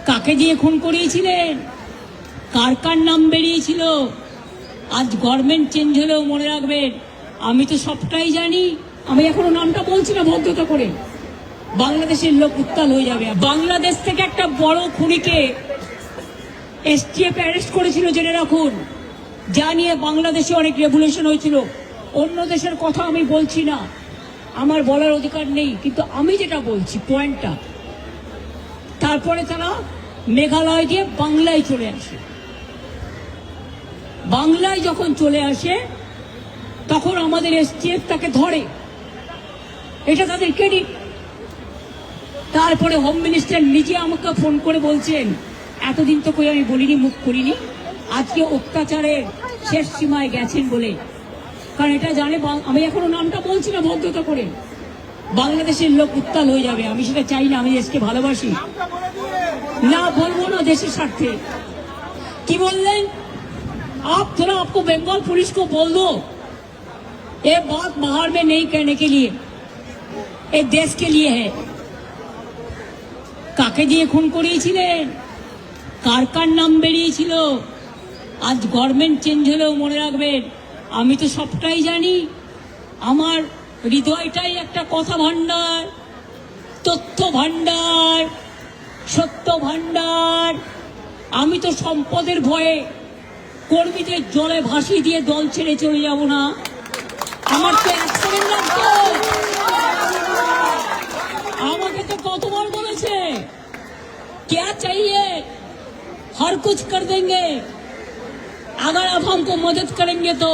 কাকে দিয়ে খুন করিয়েছিলেন, কার কার নাম বেরিয়েছিল। আজ গভর্নমেন্ট চেঞ্জ হলেও মনে রাখবেন, আমি তো সবটাই জানি। আমি এখনো নামটা বলছি না ভদ্রতা করে, বাংলাদেশের লোক উত্তাল হয়ে যাবে। বাংলাদেশ থেকে একটা বড় খুনিকে এসটিএফ অ্যারেস্ট করেছিল, জেনে রাখুন। যা নিয়ে বাংলাদেশে অনেক রেভুলেশন হয়েছিল। অন্য দেশের কথা আমি বলছি না, আমার বলার অধিকার নেই, কিন্তু আমি যেটা বলছি পয়েন্টটা। তারপরে তারা মেঘালয় দিয়ে বাংলায় চলে আসে। বাংলায় যখন চলে আসে তখন আমাদের এসটিএফ তাকে ধরে, এটা তাদের ক্রেডিট। তারপরে হোম মিনিস্টার নিজে আমাকে ফোন করে বলছেন, এতদিন তো কই আমি বলিনি, মুখ করিনি, আজকে অত্যাচারের শেষ সীমায় গেছেন বলে। কারণ এটা জানে, আমি এখনো নামটা বলছি না ভদ্রতা করে, বাংলাদেশের লোক উত্তাল হয়ে যাবে। আমি সেটা চাই না, আমি দেশকে ভালোবাসি। না বলবো না দেশের স্বার্থে। কি বললেন आप? थोड़ा आपको बंगाल पुलिस को बोल दो, ये बात बाहर में नहीं कहने के लिए, ये देश के लिए है। কাকে দিয়ে খুন করিয়েছিলেন, কার কার নাম বেরিয়েছিল। আজ গভর্নমেন্ট চেঞ্জ হলেও মনে রাখবেন, আমি তো সবটাই জানি। আমার হৃদয়টাই একটা কথা ভান্ডার, তথ্য ভান্ডার, সত্য ভান্ডার। আমি তো সম্পদের ভয়ে কর্মীদের জলে ভাসিয়ে দিয়ে দল ছেড়ে চলে যাব না। আমার তো এক সেকেন্ড লাগতো। আমাকে তো কতবার বলেছে, क्या चाहिए, हर कुछ कर देंगे अगर आप हमको मदद करेंगे तो।